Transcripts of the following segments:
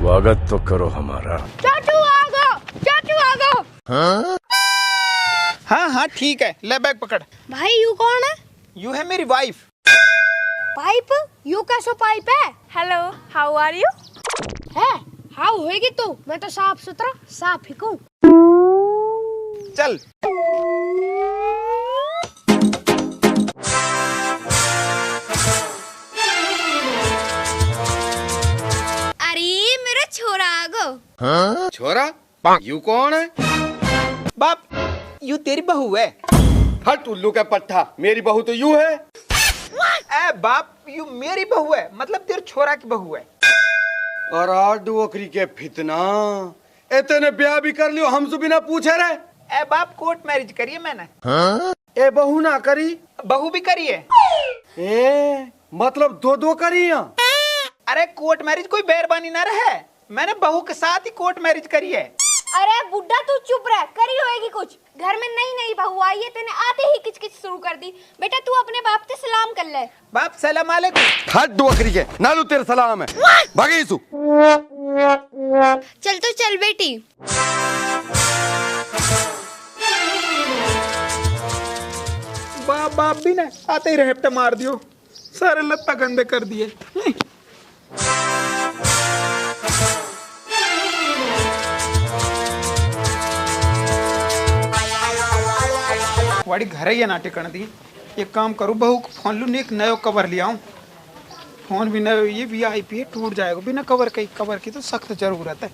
स्वागत तो करो हमारा। चाचू आ गो, चाचू आ गो। हाँ हाँ ठीक है, ले बैग पकड़। भाई यू कौन है? यू है मेरी वाइफ। पाइप? यू कैसो पाइप है? Hello, how are you? है हाउ होएगी तू? मैं तो साफ सुथरा साफ ही हूँ। चल अरे मेरा छोरा आ गो। हाँ? छोरा? यू कौन है? बाप, यू तेरी बहू है। हट उल्लू का पट्टा, मेरी बहू तो यू है। ए बाप, यू मेरी बहू है, मतलब तेरे छोरा की बहू है। और आज ओकरी के फितना, इतने ब्याह भी कर लियो हमसे बिना पूछे रहे। ए बाप, कोर्ट मैरिज करिए मैंने। हाँ? ए बहू ना करी? बहू भी करिए। ए मतलब दो दो करी या? अरे कोर्ट मैरिज कोई बेरबानी ना रहे, मैंने बहू के साथ ही कोर्ट मैरिज करी है। अरे बुड्ढा तू चुप रह, करी होएगी कुछ। घर में नई नई बहू आई है, तूने आते ही किच किच शुरू कर दी। बेटा तू अपने बाप से सलाम कर ले। बाप सलाम अलैकुम। हट ओकरी के, नालू तेरे सलाम है। भागी सु। चल तो चल बेटी। बाप बाप भी ना आते ही रेपटे मार दियो, सारे लत्ता गंदे कर दिए। वाड़ी घर ही ना टिकन दी। एक काम करूँ, बहू को फोन लूँ, एक नयो कवर ले आऊँ। फोन भी नयो, ये VIP है, टूट जाएगा बिना कवर के। कवर की तो सख्त जरूरत है।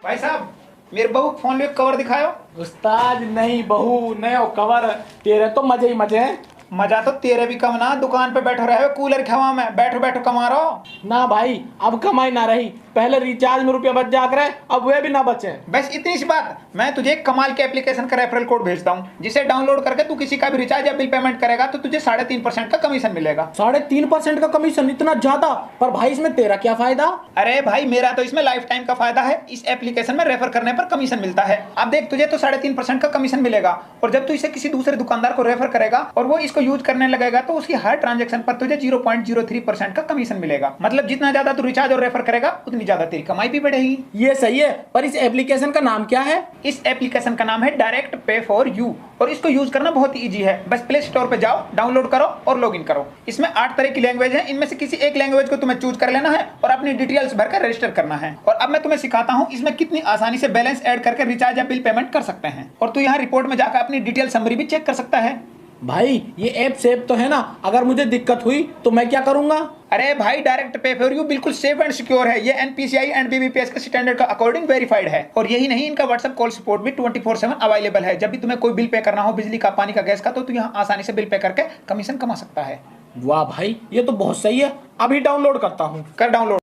भाई साहब, मेरे बहू को फोन ले कवर दिखाओ। उस्ताद नहीं, बहू नयो कवर। तेरे तो मजे ही मजे हैं। मजा तो तेरे भी कम ना, दुकान पे बैठो रहे हो कूलर की हवा में, बैठो बैठो कमा रहो। ना भाई, अब कमाई ना रही। पहले रिचार्ज में रुपया बच जा करे, अब वे भी ना बचे। बस इतनी सी बात। मैं तुझे एक कमाल के एप्लीकेशन का रेफरल कोड भेजता हूँ, जिसे डाउनलोड करके तू किसी का भी रिचार्ज या बिल पेमेंट करेगा तो तुझे 3.5% का कमीशन मिलेगा। 3.5% का कमीशन? इतना ज्यादा? पर भाई इसमें तेरा क्या फायदा? अरे भाई, मेरा तो इसमें लाइफ टाइम का फायदा है। इस एप्लीकेशन में रेफर करने पर कमीशन मिलता है। अब देख, तुझे तो 3.5% का कमीशन मिलेगा, और जब तू इसे किसी दूसरे दुकानदार को रेफर करेगा और वो इसको यूज करने लगेगा तो उसकी हर ट्रांजैक्शन पर तुझे 0.03% का कमीशन मिलेगा। मतलब जितना ज्यादा तू रिचार्ज और रेफर करेगा उतनी ज्यादा तेरी कमाई भी बढ़ेगी। ये सही है, पर इस एप्लीकेशन का नाम क्या है? इस एप्लीकेशन का नाम है डायरेक्ट पे फॉर यू, और इसको यूज करना बहुत ही इजी है। बस प्ले स्टोर पे जाओ, डाउनलोड करो और लॉगिन करो। इसमें 8 तरह की लैंग्वेज है, इनमें से किसी एक लैंग्वेज को तुम्हें चूज कर लेना है और अपनी डिटेल्स भरकर रजिस्टर करना है। और अब मैं तुम्हें सिखाता हूँ इसमें कितनी आसानी से बैलेंस ऐड करके रिचार्ज या बिल पेमेंट कर सकते हैं। और तू यहाँ रिपोर्ट में जाकर अपनी डिटेल समरी भी चेक कर सकता है। भाई ये ऐप सेफ तो है ना? अगर मुझे दिक्कत हुई तो मैं क्या करूंगा? अरे भाई, डायरेक्ट पे फॉर यू बिल्कुल सेफ एंड सिक्योर है। ये NPCI एंड BBPS के स्टैंडर्ड का अकॉर्डिंग वेरीफाइड है। और यही नहीं, इनका व्हाट्सएप कॉल सपोर्ट भी 24/7 अवेलेबल है। जब भी तुम्हें कोई बिल पे करना हो, बिजली का, पानी का, गैस का, तो तू यहाँ आसानी से बिल पे करके कमीशन कमा सकता है। वाह भाई, ये तो बहुत सही है। अभी डाउनलोड करता हूँ। कर डाउनलोड।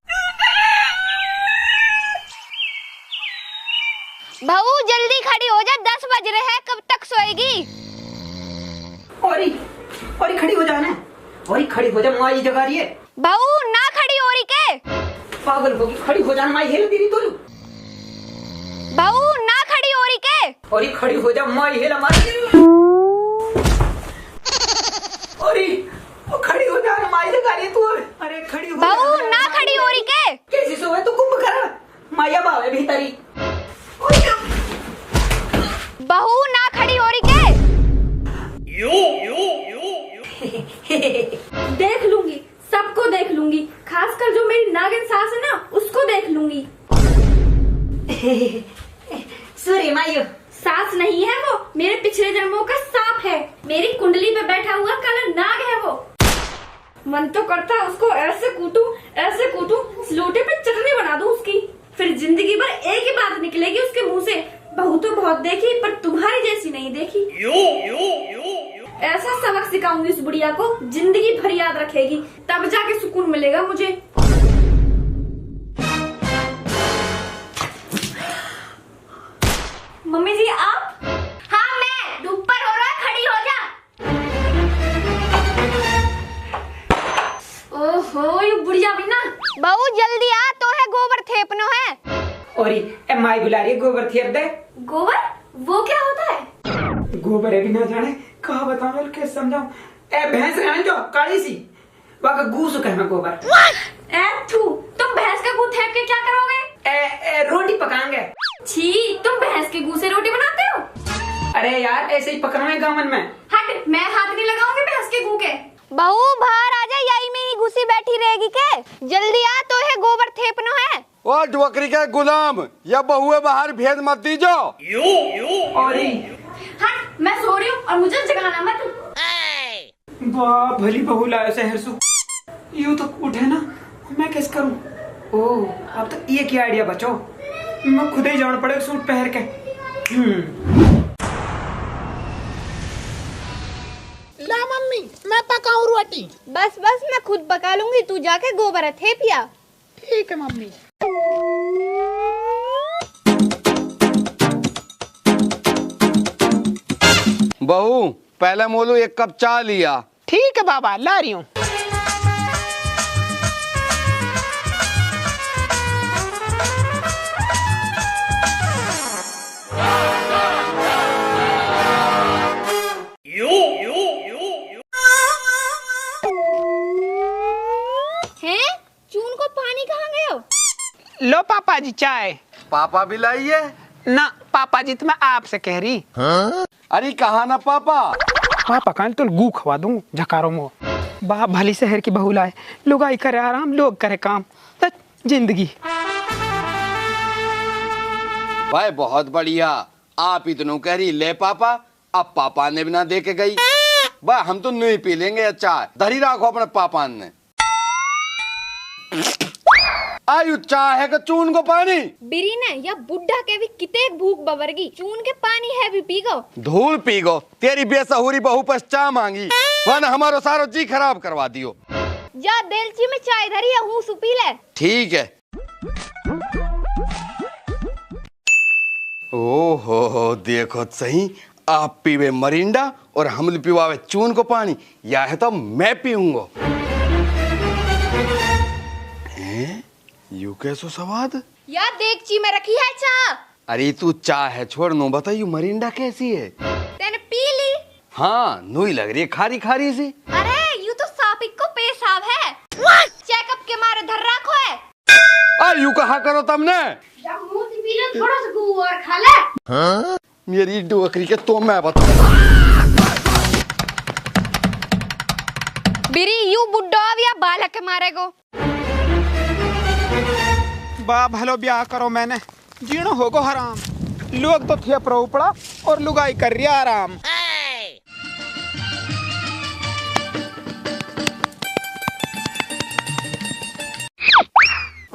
बहू जल्दी खड़ी हो जा, 10 बज रहे हैं, कब तक सोएगी? और खड़ी हो जाना, और खड़ी हो जा, माई जगा रही है। बहू ना खड़ी हो रही के? पागल होगी, खड़ी हो जाना, माई हेल तेरी तो। बहू ना खड़ी हो रही के? और खड़ी हो जा, माई हेल हमारी। और खड़ी हो जाना, माई जगा रही है तू। अरे खड़ी हो जा। बहू ना खड़ी हो रही के? कैसी सोए तू, कुंभ कर माया बावे भीतरी। बहू ना खड़ी हो रही के? देख लूंगी, सबको देख लूंगी, खासकर जो मेरी नागिन सास है ना, उसको देख लूंगी। सूर्य मायू सास नहीं है वो, मेरे पिछले जन्मों का सांप है। मेरी कुंडली पे बैठा हुआ काला नाग है वो। मन तो करता है उसको ऐसे कूटूं, लोटे पे चटनी बना दूं उसकी। फिर जिंदगी भर एक ही बात निकलेगी उसके मुंह से, बहू तो बहुत देखी पर तुम्हारी जैसी नहीं देखी। ऐसा सबक सिखाऊंगी उस बुढ़िया को, जिंदगी भर याद रखेगी, तब जाके सुकून मिलेगा मुझे। मम्मी जी आप? हाँ मैं। ऊपर हो रहा है, खड़ी हो जा। ओहो, ये बुढ़िया भी ना। बहू जल्दी आ, तो है गोबर थेपनो है। और माई बुला रही है, गोबर थेप दे। गोबर? वो क्या होता है? गोबर है भी ना जाने, कहा बताऊं कैसे समझाऊं। ए भैंस रहने जो काली सी, वहाँ गूस कहना गोबर। ए थू, तुम भैंस का गू थेप के क्या करोगे? रोटी पकाएंगे। छी, तुम भैंस के गू से रोटी बनाते हो? अरे यार ऐसे ही पकड़ना है गाँव में। हट, मैं हाथ नहीं लगाऊंगी भैंस के गू के। बहू बाहर आ जा, यही में ही घुसी बैठी रहेगी के? जल्दी आ, तो है गोबर थेपनो है। ओ डुअकरी के गुलाम, या बहुए बाहर भेद मत दीजो। और हट, मैं सो रही हूँ और मुझे जगाना मत। वाह भली बहू लाए शहर सु। यूं तो उठे ना, मैं कैसे करूं? ओह अब तो ये क्या आइडिया बचो, मैं खुद ही जाना पड़ेगा सूट पहन के। ला मम्मी, मैं पकाऊं रोटी। बस बस, मैं खुद पका लूंगी, तू जाके गोबर थेपिया। ठीक है मम्मी। बहू पहले मोलू एक कप चाय लिया। ठीक है बाबा, ला रही हूँ। हैं? चून को पानी कहाँ गया? लो पापा जी चाय। पापा भी लाइए। ना पापा जी, तो मैं आपसे कह रही। अरे कहा ना पापा। पापा कहाँ तो गू खवा दूं झकारो मो। बा भली शहर की बहू लाए, लुगाई करे आराम, लोग करे काम, तो जिंदगी। भाई बहुत बढ़िया, आप इतनों कह रही ले पापा, अब पापा ने भी ना दे के गई। भाई हम तो नहीं पी लेंगे चाय, धरी राखो अपने पापा ने। आयु चाय है कि चून को पानी? बिरी ने या बुढ़ा के भी किते भूख बवरगी, चून के पानी है भी पी गो। धूल पी गो, तेरी बेसहुरी बहू पर चाय मांगी, वरना हमारो सारो जी खराब करवा दियो। जा देलची में चाय धरी है, हूँ सुपी ले। ठीक है। ओहो देखो सही, आप पीवे मरिंडा और हम पीवावे चून को पानी, या है तो मैं पीऊंगा। यू कैसो स्वाद? या देगची में रखी है चा। अरे तू चाय है छोड़ नो, बताइयो मरिंडा कैसी है? तेने पी ली? हाँ नोई लग रही है, खारी खारी सी। अरे यू तो सापिक को पेशाब है, चेकअप के मारे धर रखो है। अरे यू कहा करो तुमने? जब मुंह से पी ले थोड़ा सा गू और खा ले। हाँ? मेरी डुअकरी के तो मैं बताऊं। बिरी यू बुड्ढा या बालक के मारे को। बा भलो ब्याह करो मैंने, जीणो होगो हराम। लोग तो थे प्रो उपड़ा और लुगाई कर रही आराम।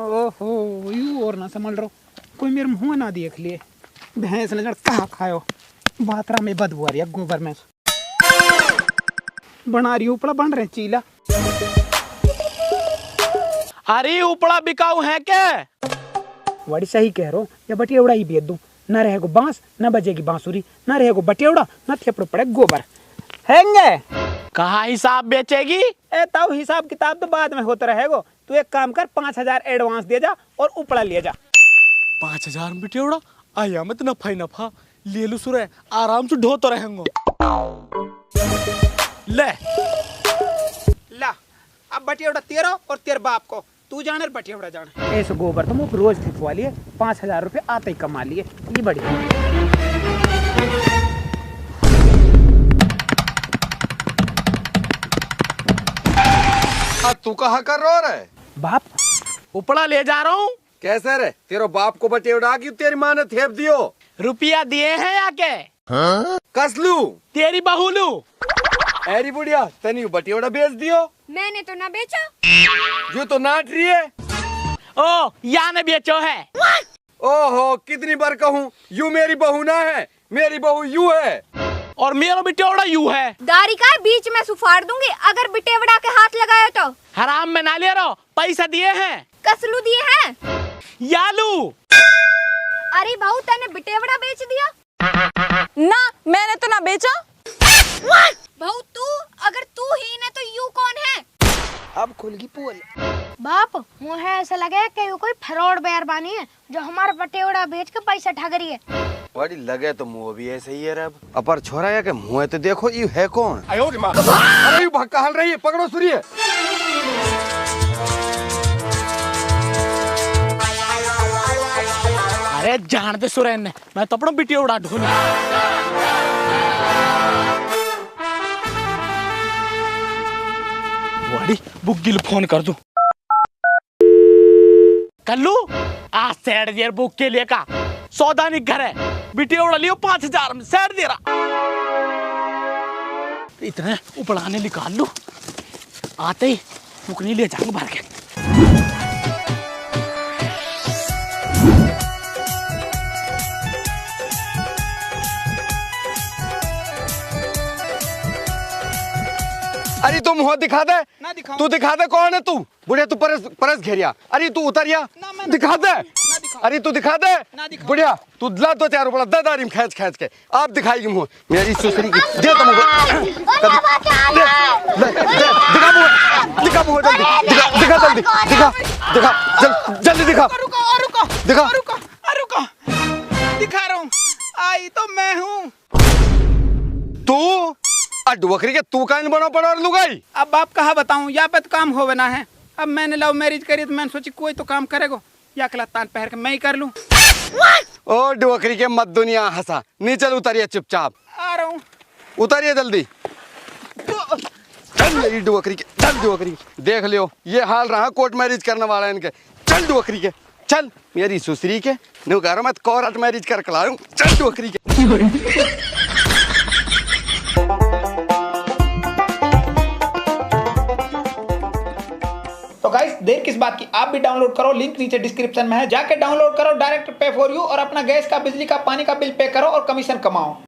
ओहो यू और ना समझ रो, कोई मेरे मुंह ना देख लिए। भैंस ने जड़ कहा खायो, बातरा में बदबू आ रही है गोबर में। बना रही उपड़ा, बन रहे चीला। अरे उपड़ा बिकाऊ है क्या? वड़ी सही कह रो, या बटियावड़ा ही बेच दूं, न रहेगो बांस, न बजेगी बांसुरी, न रहेगो बटियावड़ा, न थेपड़ो पड़े गोबर। हैंगे कहा हिसाब बेचेगी? ए ताऊ हिसाब किताब तो बाद में होता रहेगो। तू एक काम कर, 5000 एडवांस दे जा और उपड़ा ले जा। 5000 में बटियावड़ा आया मत, नफा ही नफा ले लू सुरे, आराम से ढो तो रहेंगे। ले ला, अब बटियावड़ा तेरा और तेरे बाप को, तू जाने बटियावड़ा जाने। ऐसे गोबर तो मुझे रोज थिपवा लिए, 5000 रुपये आते ही कमा लिए, ये बढ़िया। तू कहा कर रो रहे? बाप उपड़ा ले जा रहा हूँ। कैसे रे? तेरे बाप को बटियावड़ा की तेरी माँ ने थेप दियो? रुपया दिए हैं या के? हाँ? कसलू तेरी बहू लू। अरे बुढ़िया तनी बटियावड़ा बेच दियो। मैंने तो ना बेचा। जो तो नाट रही है। ओ या ने बेचो है। ओहो कितनी बार कहूँ, यू मेरी बहू ना है, मेरी बहू यू है। और मेरा बिटेवड़ा यू है। दारी का बीच में सुफाड़ दूंगी अगर बिटेवड़ा के हाथ लगाए तो। हराम में ना ले रहो, पैसा दिए हैं। कसलू दिए हैं। यालू। अरे बहू तने बिटेवड़ा बेच दिया? ना मैंने तो ना बेचा। बहू तू, अगर तू ही ने तो यू कौन है? अब खुलगी पोल। बाप मुझे ऐसा लगे कि कोई फ्रॉड बेरबानी है जो हमारा बटेवड़ा बेच के पैसा ठग रही है। बड़ी लगे तो मुँह भी ऐसे ही है रब। अपर छोरा या के मुँह तो देखो ये है कौन? अरे ये भक्का हल रही है, पकड़ो सूर्य। अरे जान दे सुरेन ने, मैं तो अपना बिटिया उड़ा ढूंढ। वाड़ी बुग्गिल फोन कर दूं। कल्लू आज सैड देर बुक के लिए का सौदानी घर है, बिटिया उड़ा लियो 5000 में सैड दे रहा। इतने उपड़ाने निकाल लू, आते ही मुकनी ले जाऊंगा भर के। अरे तू मुँह दिखा दे। ना दिखाऊं। तू दिखा दे कौन है तू? बुढ़िया तू परस घेरिया। अरे तू उतरिया, दिखा दे। अरे तू दिखा दे बुढ़िया, तू ला दो चार रुपया दादारी में खींच खींच के आप दिखाएगी मुँह मेरी सुसरी की। दे तो मुँह, दिखा मुँह, दिखा मुँह जल्दी, दिखा जल्दी, दिखा जल्दी दिखा, दिखा दिखा रहा हूँ। आई तो मैं हूँ। तू डुबकरी के तू कान बनो पड़ा और लुगाई। अब बाप कहा बताऊं, या पे तो काम हो बना है। अब मैंने लव मैरिज करी तो मैंने सोची कोई तो काम करेगा, या कला तान पहर के मैं ही कर लूं। ओ डुबकरी के मत दुनिया हंसा, नीचे उतरिए चुपचाप। आ रहा हूँ। उतरिए जल्दी। चल मेरी डुबकरी के, चल डुबकरी के। देख लियो ये हाल रहा कोर्ट मैरिज करने वाला इनके। चल डुबकरी के, चल मेरी सुसरी के नु घर में कोर्ट मैरिज कर लाऊं। चल डुबकरी के। तो गाइस देर किस बात की, आप भी डाउनलोड करो, लिंक नीचे डिस्क्रिप्शन में है, जाके डाउनलोड करो डायरेक्ट पे फॉर यू और अपना गैस का, बिजली का, पानी का बिल पे करो और कमीशन कमाओ।